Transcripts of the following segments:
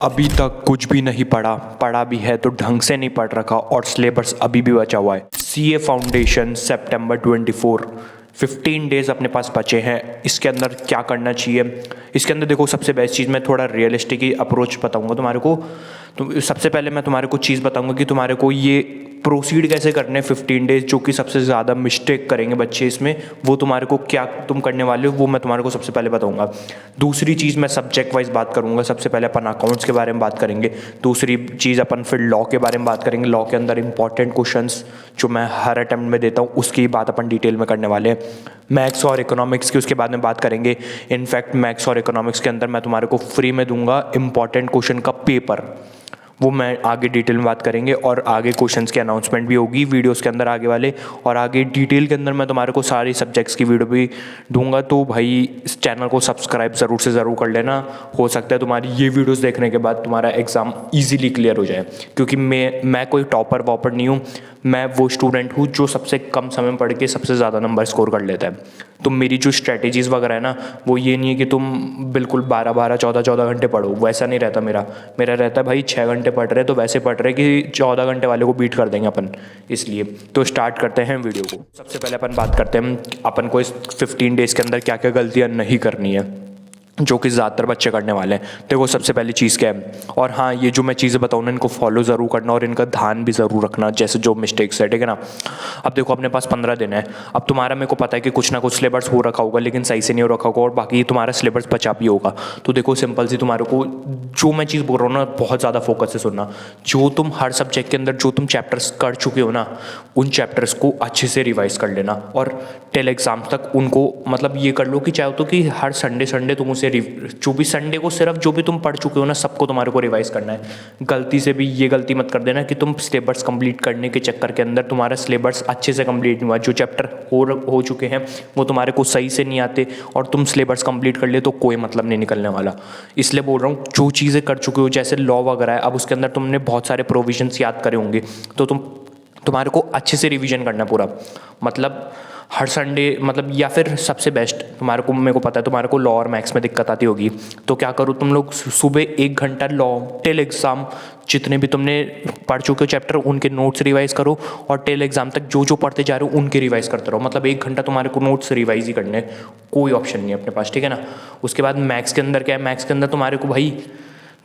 अभी तक कुछ भी नहीं पढ़ा, पढ़ा भी है तो ढंग से नहीं पढ़ रखा और सिलेबस अभी भी बचा हुआ है। सीए फाउंडेशन सितंबर 24, 15 डेज़ अपने पास बचे हैं। इसके अंदर क्या करना चाहिए, इसके अंदर देखो सबसे बेस्ट चीज़ मैं थोड़ा रियलिस्टिक ही अप्रोच बताऊंगा तुम्हारे को। तो सबसे पहले मैं तुम्हारे को चीज़ बताऊंगा कि तुम्हारे को ये प्रोसीड कैसे करने 15 डेज, जो कि सबसे ज़्यादा मिस्टेक करेंगे बच्चे इसमें, वो तुम्हारे को क्या तुम करने वाले हो वो मैं तुम्हारे को सबसे पहले बताऊंगा। दूसरी चीज़ मैं सब्जेक्ट वाइज बात करूंगा। सबसे पहले अपन अकाउंट्स के बारे में बात करेंगे। दूसरी चीज़ अपन फिर लॉ के बारे में बात करेंगे। लॉ के अंदर इंपॉर्टेंट क्वेश्चंस जो मैं हर अटेम्प्ट में देता हूँ उसकी बात अपन डिटेल में करने वाले हैं। मैथ्स और इकोनॉमिक्स की उसके बाद में बात करेंगे। इनफैक्ट मैथ्स और इकोनॉमिक्स के अंदर मैं तुम्हारे को फ्री में दूंगा इंपॉर्टेंट क्वेश्चन का पेपर, वो मैं आगे डिटेल में बात करेंगे। और आगे क्वेश्चंस की अनाउंसमेंट भी होगी वीडियोस के अंदर आगे वाले, और आगे डिटेल के अंदर मैं तुम्हारे को सारी सब्जेक्ट्स की वीडियो भी दूंगा। तो भाई इस चैनल को सब्सक्राइब ज़रूर से ज़रूर कर लेना। हो सकता है तुम्हारी ये वीडियोस देखने के बाद तुम्हारा एग्ज़ाम ईजिली क्लियर हो जाए, क्योंकि मैं कोई टॉपर वॉपर नहीं हूँ। मैं वो स्टूडेंट हूँ जो सबसे कम समय में पढ़ के सबसे ज़्यादा नंबर स्कोर कर लेता है। तो मेरी जो स्ट्रैटेजीज़ वगैरह है ना, वो ये नहीं है कि तुम बिल्कुल 12-12 14-14 घंटे पढ़ो, वैसा नहीं रहता मेरा रहता है भाई 6 घंटे पढ़ रहे तो वैसे पढ़ रहे कि 14 घंटे वाले को बीट कर देंगे अपन। इसलिए तो स्टार्ट करते हैं वीडियो को। सबसे पहले अपन बात करते हैं अपन को इस 15 डेज़ के अंदर क्या क्या गलतियाँ नहीं करनी है, जो कि ज़्यादातर बच्चे करने वाले हैं। देखो सबसे पहली चीज़ क्या है, और हाँ ये जो मैं चीज़ें बताऊँ ना इनको फॉलो ज़रूर करना और इनका ध्यान भी ज़रूर रखना, जैसे जो मिस्टेक्स है, ठीक है ना। अब देखो अपने पास 15 दिन है। अब तुम्हारा मेरे को पता है कि कुछ ना कुछ सिलेबस हो रखा होगा लेकिन सही से नहीं हो रखा होगा, और बाकी तुम्हारा सिलेबस बचा भी होगा। तो देखो सिंपल सी तुम्हारे को जो मैं चीज़ बोल रहा हूँ ना बहुत ज़्यादा फोकस से सुनना। जो तुम हर सब्जेक्ट के अंदर जो तुम चैप्टर्स कर चुके हो ना, उन चैप्टर्स को अच्छे से रिवाइज कर लेना, और टेल एग्ज़ाम तक उनको मतलब ये कर लो कि चाहे तो कि हर संडे तुम उसे जो भी संडे को सिर्फ जो भी तुम पढ़ चुके हो ना सबको तुम्हारे को रिवाइज करना है। गलती से भी ये गलती मत कर देना कि तुम सिलेबस कंप्लीट करने के चक्कर के अंदर तुम्हारा सिलेबस अच्छे से कंप्लीट नहीं हुआ। जो चैप्टर हो चुके हैं वो तुम्हारे को सही से नहीं आते और तुम सिलेबस कंप्लीट कर ले तो कोई मतलब नहीं निकलने वाला। इसलिए बोल रहा हूँ जो चीज़ें कर चुके हो जैसे लॉ वगैरह है, अब उसके अंदर तुमने बहुत सारे प्रोविजंस याद करे होंगे, तो तुम्हारे को अच्छे से रिवीजन करना पूरा, मतलब हर संडे, मतलब या फिर सबसे बेस्ट तुम्हारे को, मेरे को पता है तुम्हारे को लॉ और मैथ्स में दिक्कत आती होगी, तो क्या करो तुम लोग सुबह 1 घंटा लॉ टेल एग्ज़ाम जितने भी तुमने पढ़ चुके हो चैप्टर उनके नोट्स रिवाइज करो, और टेल एग्ज़ाम तक जो जो पढ़ते जा रहे हो उनके रिवाइज करते रहो। मतलब 1 घंटा तुम्हारे को नोट्स रिवाइज ही करने, कोई ऑप्शन नहीं है अपने पास, ठीक है ना। उसके बाद मैथ्स के अंदर क्या है, मैथ्स के अंदर तुम्हारे को भाई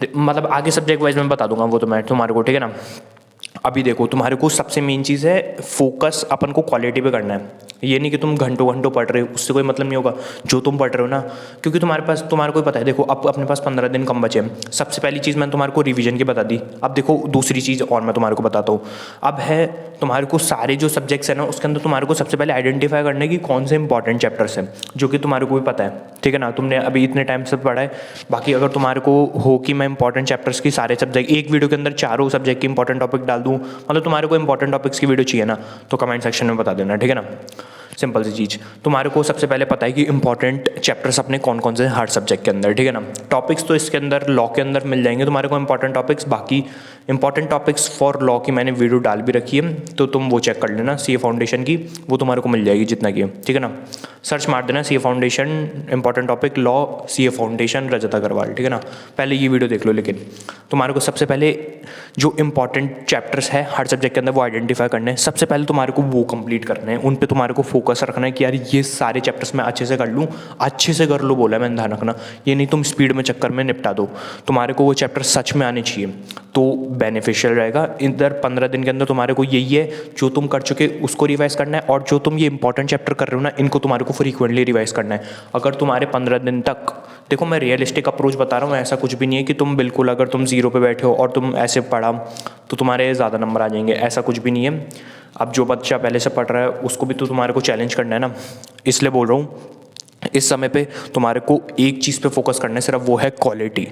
मतलब आगे सब्जेक्ट वाइज मैं बता दूंगा वो तो मैं तुम्हारे को, ठीक है ना। अभी देखो तुम्हारे को सबसे मेन चीज़ है फोकस अपन को क्वालिटी पे करना है। ये नहीं कि तुम घंटों घंटों पढ़ रहे हो, उससे कोई मतलब नहीं होगा। जो तुम पढ़ रहे हो ना, क्योंकि तुम्हारे को पता है, देखो अब अपने पास 15 दिन कम बचे हैं। सबसे पहली चीज़ मैंने तुम्हारे को रिवीजन की बता दी। अब देखो दूसरी चीज़ और मैं तुम्हारे को बताता हूँ। अब है तुम्हारे को सारे जो सब्जेक्ट्स हैं ना उसके अंदर तुम्हारे को सबसे पहले आइडेंटिफाई करने की कौन से इंपॉर्टेंट चैप्टर्स हैं, जो कि तुम्हारे को भी पता है, ठीक है ना। तुमने अभी इतने टाइम से पढ़ा है। बाकी अगर तुम्हारे को हो कि मैं इंपॉर्टेंट चैप्टर्स की सारे सब्जेक्ट एक वीडियो के अंदर चारों सब्जेक्ट की इंपॉर्टेंट टॉपिक डाल दूँ, मतलब तुम्हारे को इंपॉर्टेंट टॉपिक्स की वीडियो चाहिए ना, तो कमेंट सेक्शन में बता देना, ठीक है ना। सिंपल सी चीज़, तुम्हारे को सबसे पहले पता है कि इंपॉर्टेंट चैप्टर्स अपने कौन कौन से हैं हर सब्जेक्ट के अंदर, ठीक है ना। टॉपिक्स तो इसके अंदर लॉ के अंदर मिल जाएंगे तुम्हारे को इंपॉर्टेंट टॉपिक्स। बाकी इंपॉर्टेंट टॉपिक्स फॉर लॉ की मैंने वीडियो डाल भी रखी है, तो तुम वो चेक कर लेना सीए फाउंडेशन की, वो तुम्हारे को मिल जाएगी जितना की, ठीक है ना। सर्च मार देना CA foundation important topic law CA foundation Rajat Agarwal, ठीक है ना। पहले ये वीडियो देख लो। लेकिन तुम्हारे को सबसे पहले जो इंपॉर्टेंट चैप्टर्स है हर सब्जेक्ट के अंदर वो आइडेंटिफाई करने हैं। सबसे पहले तुम्हारे को वो कंप्लीट करने हैं, उन पे तुम्हारे को फोकस रखना है कि यार ये सारे चैप्टर्स मैं अच्छे से कर लूँ। अच्छे से कर लो बोला मैंने, ध्यान रखना। ये नहीं तुम स्पीड में चक्कर में निपटा दो, तुम्हारे को वो चैप्टर सच में आने चाहिए तो बेनिफिशियल रहेगा। इधर 15 दिन के अंदर तुम्हारे को यही है जो तुम कर चुके उसको रिवाइज करना है, और जो तुम ये इंपॉर्टेंट चैप्टर कर रहे हो ना इनको तुम्हारे को फ्रीक्वेंटली रिवाइज करना है। अगर तुम्हारे 15 दिन तक, देखो मैं रियलिस्टिक अप्रोच बता रहा हूँ, ऐसा कुछ भी नहीं है कि तुम बिल्कुल अगर तुम 0 पे बैठे हो और तुम ऐसे पढ़ा तो तुम्हारे ज़्यादा नंबर आ जाएंगे, ऐसा कुछ भी नहीं है। अब जो बच्चा पहले से पढ़ रहा है उसको भी तो तुम्हारे को चैलेंज करना है ना, इसलिए बोल रहा हूँ इस समय पे तुम्हारे को एक चीज़ पे फोकस करना है सिर्फ, वो है क्वालिटी।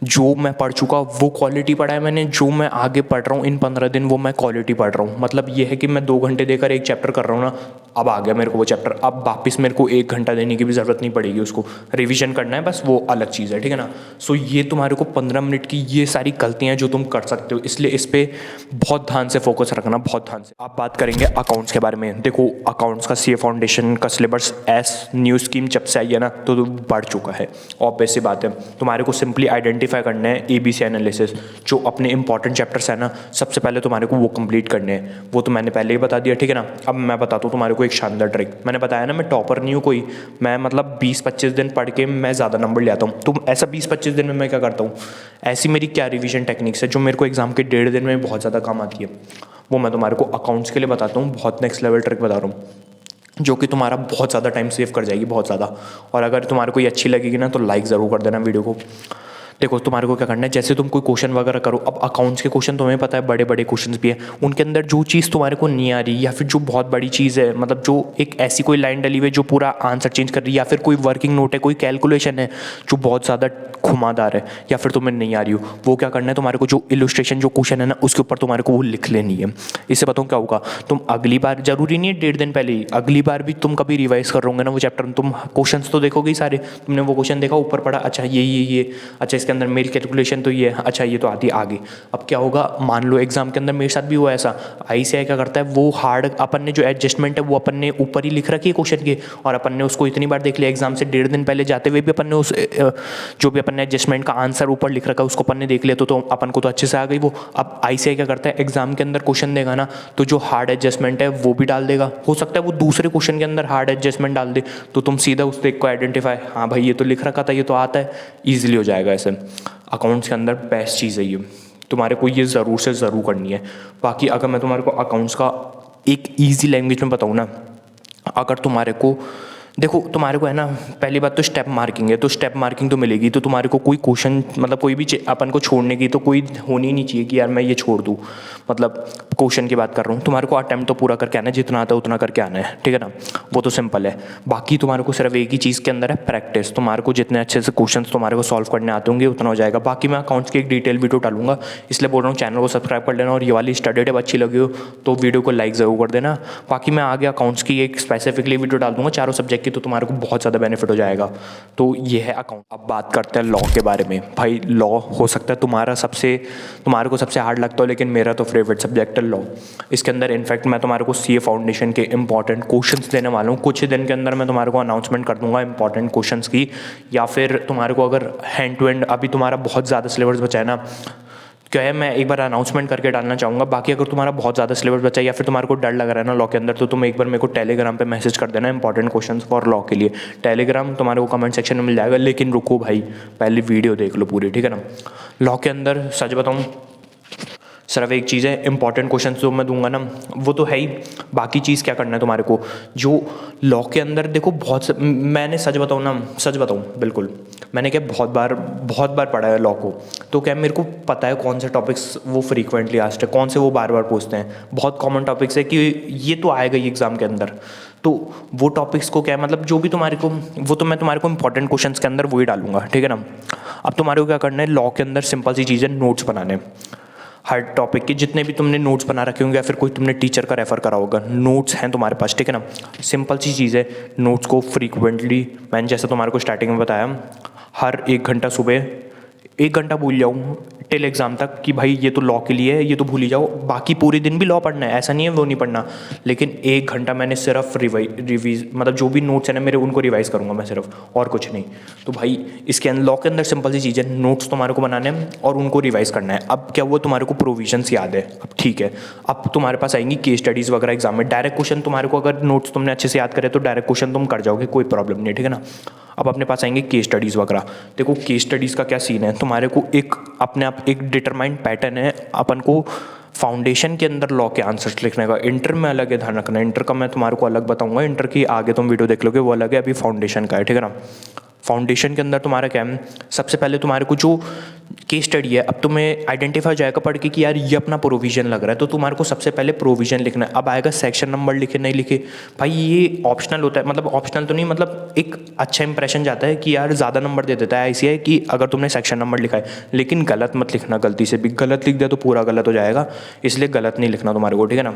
जो मैं पढ़ चुका वो क्वालिटी पढ़ा है मैंने, जो मैं आगे पढ़ रहा हूँ इन 15 दिन वो मैं क्वालिटी पढ़ रहा हूँ। मतलब ये है कि मैं 2 घंटे देकर एक चैप्टर कर रहा हूँ ना, अब आ गया मेरे को वो चैप्टर, अब वापस मेरे को 1 घंटा देने की भी ज़रूरत नहीं पड़ेगी, उसको रिवीजन करना है बस, वो अलग चीज़ है, ठीक है ना। सो ये तुम्हारे को 15 मिनट की ये सारी गलतियाँ जो तुम कर सकते हो, इसलिए इस पर बहुत ध्यान से फोकस रखना, बहुत ध्यान से। अब बात करेंगे अकाउंट्स के बारे में। देखो अकाउंट्स का सीए फाउंडेशन का सिलेबस एस न्यू स्कीम जब से आई है ना तो बढ़ चुका है, ऑब्वियस सी बात है। तुम्हारे को सिंपली आइडेंटिफाई करना है ABC एनालिसिस, जो अपने इंपॉर्टेंट चैप्टर्स है ना, सबसे पहले तुम्हारे को वो कंप्लीट करने हैं। वो तो मैंने पहले ही बता दिया, ठीक है ना। अब मैं बताता हूँ तुम्हारे को एक शानदार ट्रिक। मैंने बताया ना मैं टॉपर नहीं हूँ कोई, मैं मतलब 20-25 दिन पढ़ के मैं ज़्यादा नंबर ले आता हूँ। तुम ऐसा 20-25 दिन में मैं क्या करता हूँ, ऐसी मेरी क्या रिवीजन टेक्निक्स है जो मेरे को एग्जाम के 1.5 दिन में बहुत ज़्यादा काम आती है, वो मैं तुम्हारे को अकाउंट्स के लिए बताता हूँ। बहुत नेक्स्ट लेवल ट्रिक बता रहा हूँ जो कि तुम्हारा बहुत ज़्यादा टाइम सेव कर जाएगी, बहुत ज़्यादा। और अगर तुम्हारे को ये अच्छी लगेगी ना तो लाइक ज़रूर कर देना वीडियो को। देखो तुम्हारे को क्या करना है, जैसे तुम कोई क्वेश्चन वगैरह करो, अब अकाउंट्स के क्वेश्चन तुम्हें पता है बड़े बड़े क्वेश्चंस भी है, उनके अंदर जो चीज़ तुम्हारे को नहीं आ रही या फिर जो बहुत बड़ी चीज़ है, मतलब जो एक ऐसी कोई लाइन डली हुई है जो पूरा आंसर चेंज कर रही है, या फिर कोई वर्किंग नोट है, कोई कैलकुलेशन है जो बहुत ज़्यादा घुमादार है या फिर तुम्हें नहीं आ रही हो, वो क्या करना है तुम्हारे को, जो इलस्ट्रेशन जो क्वेश्चन है ना उसके ऊपर तुम्हारे को वो लिख लेनी है। इससे बताऊँ क्या होगा, तुम अगली बार, जरूरी नहीं है 1.5 दिन पहले ही, अगली बार भी तुम कभी रिवाइज कर रहोगे ना वो चैप्टर, तुम क्वेश्चंस तो देखोगे ही सारे, तुमने वो क्वेश्चन देखा ऊपर पढ़ा, अच्छा ये अच्छा इसके अंदर मेरी कैलकुलेशन तो ये है, अच्छा ये तो आती आगे। अब क्या होगा, मान लो एग्जाम के अंदर मेरे साथ भी हुआ ऐसा, ICAI क्या करता है, वो हार्ड अपन ने जो एडजस्टमेंट है वो अपन ने ऊपर ही लिख रखी है क्वेश्चन के, और अपन ने उसको इतनी बार देख लिया एग्जाम से 1.5 दिन पहले जाते हुए भी अपन ने उस जो भी अपन ने एडजस्टमेंट का आंसर ऊपर लिख रखा है उसको अपन ने देख लिया, तो अपन को तो अच्छे से आ गई वो। अब ICAI क्या करता है, एग्जाम के अंदर क्वेश्चन देगा ना तो जो हार्ड एडजस्टमेंट है वो भी डाल देगा, हो सकता है वो दूसरे क्वेश्चन के अंदर हार्ड एडजस्टमेंट डाल दे, तो तुम सीधा उस एक को आइडेंटिफाई, हाँ भाई ये तो लिख रखा था, ये तो आता है, ईजिली हो जाएगा। ऐसे अकाउंट्स के अंदर बेस्ट चीज़ है ये, तुम्हारे को ये ज़रूर से ज़रूर करनी है। बाकी अगर मैं तुम्हारे को अकाउंट्स का एक ईजी लैंग्वेज में बताऊँ ना, अगर तुम्हारे को देखो तुम्हारे को है ना, पहली बात तो स्टेप मार्किंग है, तो स्टेप मार्किंग तो मिलेगी, तो तुम्हारे को कोई क्वेश्चन मतलब कोई भी अपन को छोड़ने की तो कोई होनी नहीं चाहिए कि यार मैं ये छोड़ दूँ, मतलब क्वेश्चन की बात कर रहा हूँ। तुम्हारे को अटैम्प्ट तो पूरा करके आना है, जितना आता है उतना करके आना है, ठीक है ना, वो तो सिंपल है। बाकी तुम्हारे को सिर्फ एक ही चीज़ के अंदर है प्रैक्टिस, तुम्हारे को जितने अच्छे से क्वेश्चन तुम्हारे को सॉल्व करने आते होंगे उतना हो जाएगा। बाकी मैं अकाउंट्स की एक डिटेल वीडियो डालूंगा, इसलिए बोल रहा हूँ चैनल को सब्सक्राइब कर लेना, और ये वाली स्टडी टिप अच्छी लगी हो तो वीडियो को लाइक ज़रूर कर देना। बाकी मैं आगे अकाउंट्स की एक स्पेसिफिकली वीडियो डाल दूंगा चारों सब्जेक्ट की, तो तुम्हारे को बहुत ज़्यादा बेनिफिट हो जाएगा। तो ये है अकाउंट। अब बात करते हैं लॉ के बारे में। भाई लॉ हो सकता है तुम्हारे को सबसे हार्ड लगता हो, लेकिन मेरा तो फेवरेट सब्जेक्ट है लॉ। इसके अंदर इनफैक्ट मैं तुम्हारे को CA फाउंडेशन के इंपॉर्टेंट क्वेश्चंस देने वाला हूँ। कुछ ही दिन के अंदर मैं तुम्हारे को अनाउंसमेंट कर दूंगा इंपॉर्टेंट क्वेश्चंस की, या फिर तुम्हारे को अगर हैंड टू हैंड अभी तुम्हारा बहुत ज़्यादा सिलेबस बचा है ना, क्या है मैं एक बार अनाउंसमेंट करके डालना चाहूँगा। बाकी अगर तुम्हारा बहुत ज़्यादा सिलेबस बचा है या फिर तुम्हारे को डर लग रहा है ना लॉ के अंदर, तो तुम एक बार मेरे को टेलीग्राम पे मैसेज कर देना इंपॉर्टेंट क्वेश्चंस फॉर लॉ के लिए। टेलीग्राम तुम्हारे को कमेंट सेक्शन में मिल जाएगा, लेकिन रुको भाई पहले वीडियो देख लो पूरी, ठीक है ना। लॉ के अंदर सच बताऊँ सिर्फ एक चीज़ है, इंपॉर्टेंट क्वेश्चन जो मैं दूंगा ना वो तो है ही, बाकी चीज़ क्या करना है तुम्हारे को, जो लॉ के अंदर देखो मैंने सच बताऊँ बिल्कुल, मैंने क्या बहुत बार पढ़ा है लॉ को, तो क्या मेरे को पता है कौन से टॉपिक्स वो फ्रीक्वेंटली आस्क्ड है, कौन से वो बार बार पूछते हैं। बहुत कॉमन टॉपिक्स है कि ये तो आएगा ही एग्जाम के अंदर, तो वो टॉपिक्स को क्या मतलब जो भी तुम्हारे को, वो तो मैं तुम्हारे को इंपॉर्टेंट क्वेश्चंस के अंदर वही डालूंगा, ठीक है ना। अब तुम्हारे को क्या करना है, लॉ के अंदर सिंपल सी चीज़ है, नोट्स बनाने। हर टॉपिक के जितने भी तुमने नोट्स बना रखे होंगे या फिर कोई तुमने टीचर का रेफर करा होगा, नोट्स हैं तुम्हारे पास, ठीक है ना। सिंपल सी चीज़ है, नोट्स को फ्रीक्वेंटली, मैंने जैसा तुम्हारे को स्टार्टिंग में बताया, हर 1 घंटा सुबह 1 घंटा भूल जाऊँ टिल एग्ज़ाम तक कि भाई ये तो लॉ के लिए है, ये तो भूल ही जाओ। बाकी पूरे दिन भी लॉ पढ़ना है, ऐसा नहीं है वो नहीं पढ़ना, लेकिन 1 घंटा मैंने सिर्फ रिवीज मतलब जो भी नोट्स है ना मेरे उनको रिवाइज़ करूँगा मैं सिर्फ, और कुछ नहीं। तो भाई इसके अंदर लॉ के अंदर सिंपल सी चीज़ है, नोट्स तुम्हारे को बनाने हैं और उनको रिवाइज़ करना है। अब क्या हुआ, तुम्हारे को प्रोविजंस याद है, अब ठीक है, अब तुम्हारे पास आएंगी केस स्टडीज़ वगैरह एग्जाम में। डायरेक्ट क्वेश्चन तुम्हारे को अगर नोट्स तुमने अच्छे से याद करे तो डायरेक्ट क्वेश्चन तुम कर जाओगे, कोई प्रॉब्लम नहीं है, ठीक है ना। अब अपने पास आएंगे केस स्टडीज़ वगैरह। देखो केस स्टडीज़ का क्या सीन है, तुम्हारे को एक अपने आप एक डिटरमाइंड पैटर्न है, अपन को फाउंडेशन के अंदर लॉ के आंसर्स लिखने का। इंटर में अलग है, ध्यान रखना, इंटर का मैं तुम्हारे को अलग बताऊंगा, इंटर की आगे तुम वीडियो देख लोगे, वो अलग है, अभी फाउंडेशन का है, ठीक है ना। फाउंडेशन के अंदर तुम्हारा क्या है, सबसे पहले तुम्हारे को जो केस स्टडी है, अब तुम्हें आइडेंटिफाई हो जाएगा पढ़ के कि यार ये अपना प्रोविजन लग रहा है, तो तुम्हारे को सबसे पहले प्रोविजन लिखना है। अब आएगा सेक्शन नंबर लिखे नहीं लिखे, भाई ये ऑप्शनल होता है, मतलब ऑप्शनल तो नहीं, मतलब एक अच्छा इंप्रेशन जाता है कि यार ज़्यादा नंबर दे देता है ICAI कि अगर तुमने सेक्शन नंबर लिखा है, लेकिन गलत मत लिखना, गलती से भी गलत लिख दिया तो पूरा गलत हो जाएगा, इसलिए गलत नहीं लिखना तुम्हारे को, ठीक है ना।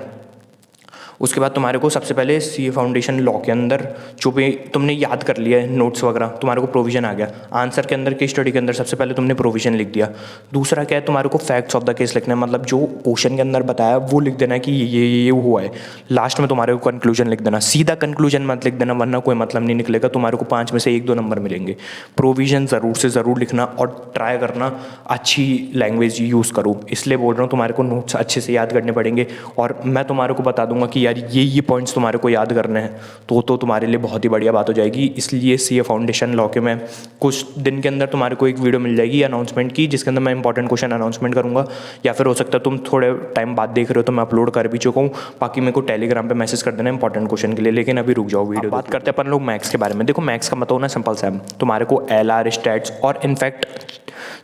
उसके बाद तुम्हारे को सबसे पहले सीए फाउंडेशन लॉ के अंदर जो भी तुमने याद कर लिया है नोट्स वगैरह, तुम्हारे को प्रोविजन आ गया। आंसर के अंदर केस स्टडी के अंदर सबसे पहले तुमने प्रोविजन लिख दिया। दूसरा क्या है, तुम्हारे को फैक्ट्स ऑफ द केस लिखना है, मतलब जो क्वेश्चन के अंदर बताया वो लिख देना कि ये हुआ है। लास्ट में तुम्हारे को कंक्लूजन लिख देना, सीधा कंक्लूजन मत लिख देना वरना कोई मतलब नहीं निकलेगा, तुम्हारे को 5 में से 1-2 नंबर मिलेंगे। प्रोविजन ज़रूर से ज़रूर लिखना और ट्राई करना अच्छी लैंग्वेज यूज़ करो, इसलिए बोल रहा हूँ तुम्हारे को नोट्स अच्छे से याद करने पड़ेंगे। और मैं तुम्हारे को बता दूंगा कि यार ये पॉइंट्स तुम्हारे को याद करने हैं तो तुम्हारे लिए बहुत ही बढ़िया बात हो जाएगी। इसलिए सीए फाउंडेशन लॉ के मैं कुछ दिन के अंदर तुम्हारे को एक वीडियो मिल जाएगी अनाउंसमेंट की, जिसके अंदर मैं इंपॉर्टेंट क्वेश्चन अनाउंसमेंट करूँगा, या फिर हो सकता है तुम थोड़े टाइम बाद देख रहे हो तो मैं अपलोड कर भी चुका हूँ। बाकी मेरे को टेलीग्राम पे मैसेज कर देना इंपॉर्टेंट क्वेश्चन के लिए। लेकिन अभी रुक जाओ, वीडियो बात करते हैं अपन लोग मैथ्स के बारे में। देखो मैथ्स का मतलब ना सिंपल सा है, तुम्हारे को एलआर स्टैट्स और इनफैक्ट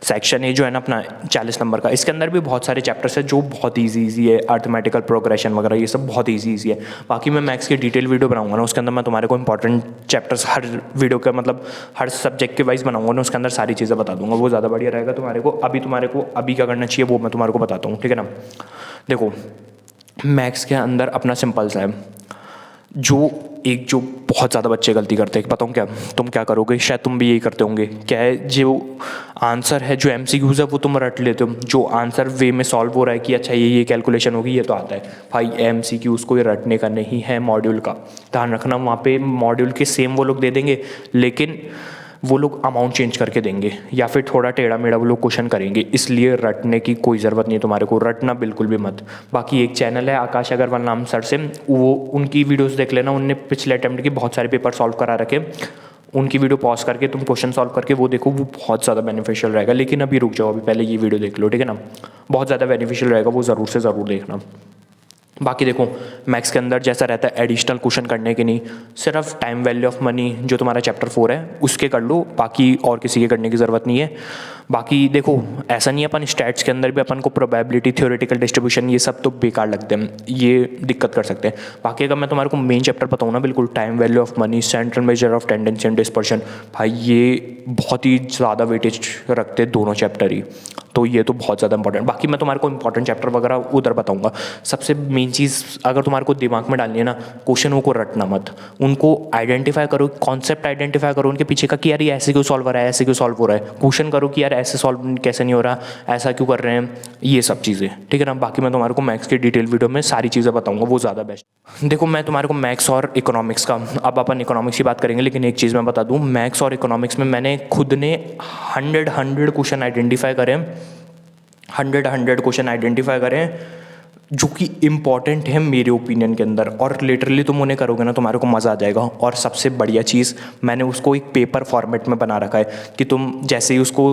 सेक्शन ए जो है ना अपना 40 नंबर का, इसके अंदर भी बहुत सारे चैप्टर्स है जो बहुत ईजी है, अर्थमेटिकल प्रोग्रेशन वगैरह ये सब बहुत ईजी है। बाकी मैं मैथ्स की डिटेल वीडियो बनाऊंगा ना, उसके अंदर मैं तुम्हारे को इंपॉर्टेंट चैप्टर्स हर वीडियो का मतलब हर सब्जेक्ट के वाइज बनाऊंगा ना, उसके अंदर सारी चीज़ें बता दूंगा, वो ज़्यादा बढ़िया रहेगा तुम्हारे को। तुम्हारे को अभी क्या करना चाहिए वो मैं तुम्हारे को बताता हूँ, ठीक है ना। देखो मैथ्स के अंदर अपना सिंपल सा है, जो बहुत ज़्यादा बच्चे गलती करते हैं, बताऊँ क्या, तुम क्या करोगे, शायद तुम भी यही करते होंगे। क्या है, जो आंसर है जो एमसीक्यूज़ है वो तुम रट लेते हो, जो आंसर वे में सॉल्व हो रहा है कि अच्छा ये कैलकुलेशन होगी ये तो आता है। भाई एमसीक्यूज़ को ये रटने का नहीं है, मॉड्यूल का ध्यान रखना। वहाँ पे मॉड्यूल के सेम वो लोग दे देंगे, लेकिन वो लोग अमाउंट चेंज करके देंगे या फिर थोड़ा टेढ़ा मेढ़ा वो लोग क्वेश्चन करेंगे, इसलिए रटने की कोई ज़रूरत नहीं है तुम्हारे को, रटना बिल्कुल भी मत। बाकी एक चैनल है आकाश अग्रवाल नाम सर से, वो उनकी वीडियोस देख लेना, उनने पिछले अटेम्प्ट के बहुत सारे पेपर सॉल्व करा रखे, उनकी वीडियो पॉज करके तुम क्वेश्चन सॉल्व करके वो देखो, वो बहुत ज़्यादा बेनिफिशियल रहेगा। लेकिन अभी रुक जाओ, अभी पहले ये वीडियो देख लो, ठीक है ना, बहुत ज़्यादा बेनिफिशियल रहेगा, वो ज़रूर से ज़रूर देखना। बाकी देखो मैथ्स के अंदर जैसा रहता है एडिशनल क्वेश्चन करने के नहीं, सिर्फ टाइम वैल्यू ऑफ मनी जो तुम्हारा चैप्टर 4 है उसके कर लो, बाकी और किसी के करने की ज़रूरत नहीं है। बाकी देखो ऐसा नहीं है, अपन स्टैट्स के अंदर भी अपन को प्रोबेबिलिटी, थ्योरेटिकल डिस्ट्रीब्यूशन ये सब तो बेकार लगते हैं, ये दिक्कत कर सकते हैं। बाकी अगर मैं तुम्हारे को मेन चैप्टर बताऊँ ना, बिल्कुल time value of money, central measure of tendency and dispersion, भाई ये बहुत ही ज़्यादा वेटेज रखते हैं दोनों चैप्टर ही, तो ये तो बहुत ज़्यादा इंपॉर्टेंट। बाकी मैं तुम्हारे को इंपॉर्टेंट चैप्टर वगैरह उधर बताऊंगा। सबसे मेन चीज़ अगर तुम्हारे को दिमाग में डालनी है ना, क्वेश्चनों को रटना मत, उनको आइडेंटिफाई करो, कॉन्सेप्ट आइडेंटिफाई करो उनके पीछे का कि यार ये ऐसे क्यों सॉल्व हो रहा है, ऐसे क्यों सॉल्व हो रहा है, क्वेश्चन करो कि यार ऐसे सॉल्व कैसे नहीं हो रहा, ऐसा क्यों कर रहे हैं, ये सब चीज़ें, ठीक है ना। बाकी मैं तुम्हारे को मैथ्स की डिटेल वीडियो में सारी चीज़ें बताऊँगा, वो ज़्यादा बेस्ट। देखो मैं तुम्हारे को मैथ्स और इकोनॉमिक्स का, अब अपन इकोनॉमिक्स की बात करेंगे, लेकिन एक चीज़ मैं बता दूँ, मैथ्स और इकोनॉमिक्स में मैंने खुद ने 100 क्वेश्चन आइडेंटिफाई करें, 100 क्वेश्चन आइडेंटिफाई करें जो कि इम्पॉर्टेंट है मेरे ओपिनियन के अंदर, और लिटरली तुम उन्हें करोगे ना तुम्हारे को मज़ा आ जाएगा। और सबसे बढ़िया चीज़ मैंने उसको एक पेपर फॉर्मेट में बना रखा है कि तुम जैसे ही उसको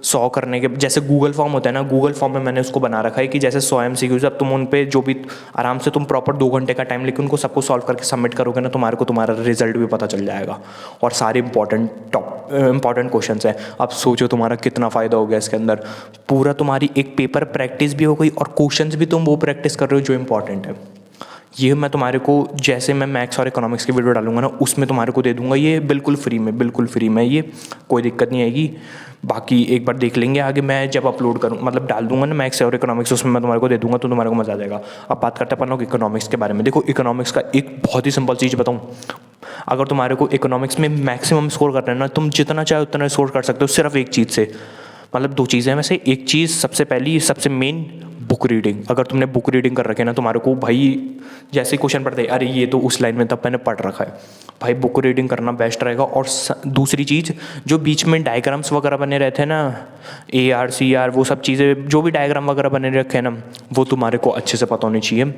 100 करने के, जैसे गूगल फॉर्म होता है ना, गूगल फॉर्म में मैंने उसको बना रखा है कि जैसे 100 MCQs, अब तुम उन पर जो भी आराम से तुम प्रॉपर 2 घंटे का टाइम लेके उनको सबको सॉल्व करके सबमिट करोगे ना, तुम्हारे को तुम्हारा रिजल्ट भी पता चल जाएगा, और सारे इंपॉर्टेंट क्वेश्चन हैं। अब सोचो तुम्हारा कितना फ़ायदा हो गया इसके अंदर, पूरा तुम्हारी एक पेपर प्रैक्टिस भी हो गई और क्वेश्चंस भी तुम वो प्रैक्टिस कर रहे हो जो इंपॉर्टेंट है। ये मैं तुम्हारे को जैसे मैं मैथ्स और इकोनॉमिक्स की वीडियो डालूंगा ना, उसमें तुम्हारे को दे दूंगा, ये बिल्कुल फ्री में, ये कोई दिक्कत नहीं आएगी। बाकी एक बार देख लेंगे आगे, मैं जब अपलोड करूँ मतलब डाल दूंगा ना मैथ्स और इकोनॉमिक्स, उसमें मैं तुम्हारे को दे दूंगा तो तुम्हारे को मज़ा आ जाएगा। अब बात करते हैं अपन लोग इकोनॉमिक्स के बारे में। देखो इकोनॉमिक्स का एक बहुत ही सिंपल चीज़ बताऊँ, अगर तुम्हारे को इकोनॉमिक्स में मैक्सिमम स्कोर करना है ना, तुम जितना चाहे उतना स्कोर कर सकते हो सिर्फ एक चीज़ से, मतलब 2 चीज़ें में से एक चीज़, सबसे पहली सबसे मेन बुक रीडिंग। अगर तुमने बुक रीडिंग कर रखे ना, तुम्हारे को भाई जैसे क्वेश्चन पढ़ते हैं अरे ये तो उस लाइन में तब मैंने पढ़ रखा है, भाई बुक रीडिंग करना बेस्ट रहेगा। और दूसरी चीज़, जो बीच में डायग्राम्स वगैरह बने रहते हैं ना, AR CR वो सब चीज़ें, जो भी डायग्राम वगैरह बने रखे हैं ना, वो तुम्हारे को अच्छे से पता होनी चाहिए।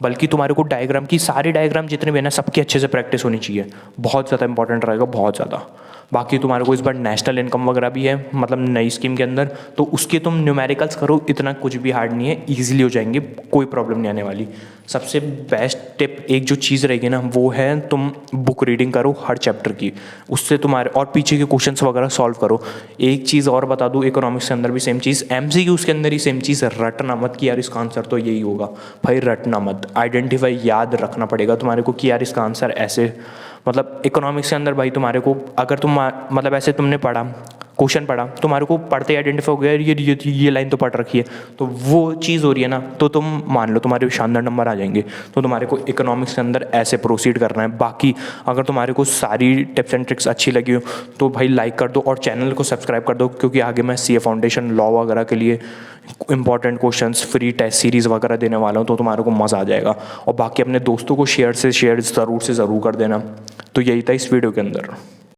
बल्कि तुम्हारे को डायग्राम की, सारे डायग्राम जितने भी है ना, सबकी अच्छे से प्रैक्टिस होनी चाहिए, बहुत ज़्यादा इंपॉर्टेंट रहेगा, बहुत ज़्यादा। बाकी तुम्हारे को इस बार नेशनल इनकम वगैरह भी है, मतलब नई स्कीम के अंदर, तो उसके तुम न्यूमेरिकल्स करो, इतना कुछ भी हार्ड नहीं है, ईजिली हो जाएंगे, कोई प्रॉब्लम नहीं आने वाली। सबसे बेस्ट टिप एक जो चीज़ रहेगी ना, वो है तुम बुक रीडिंग करो हर चैप्टर की, उससे तुम्हारे और पीछे के क्वेश्चंस वगैरह सॉल्व करो। एक चीज़ और बता दूँ, इकोनॉमिक्स के अंदर भी सेम चीज़, MCQs के अंदर ही सेम चीज़, रटना मत कि यार इसका आंसर तो यही होगा, भाई रटना मत, आइडेंटिफाई याद रखना पड़ेगा तुम्हारे को कि यार इसका आंसर ऐसे, मतलब इकोनॉमिक्स के अंदर भाई तुम्हारे को अगर तुम मतलब ऐसे तुमने पढ़ा क्वेश्चन पढ़ा, तुम्हारे को पढ़ते आइडेंटिफाई हो गया ये लाइन तो पढ़ रखी है, तो वो चीज़ हो रही है ना, तो तुम मान लो तुम्हारे शानदार नंबर आ जाएंगे। तो तुम्हारे को इकोनॉमिक्स के अंदर ऐसे प्रोसीड करना है। बाकी अगर तुम्हारे को सारी टिप्स एंड ट्रिक्स अच्छी लगी हो तो भाई लाइक कर दो और चैनल को सब्सक्राइब कर दो, क्योंकि आगे मैं सीए फाउंडेशन लॉ वगैरह के लिए important questions, free test series वगैरह देने वाला हूँ, तो तुम्हारे को मज़ा आ जाएगा। और बाकी अपने दोस्तों को शेयर ज़रूर कर देना। तो यही था इस वीडियो के अंदर।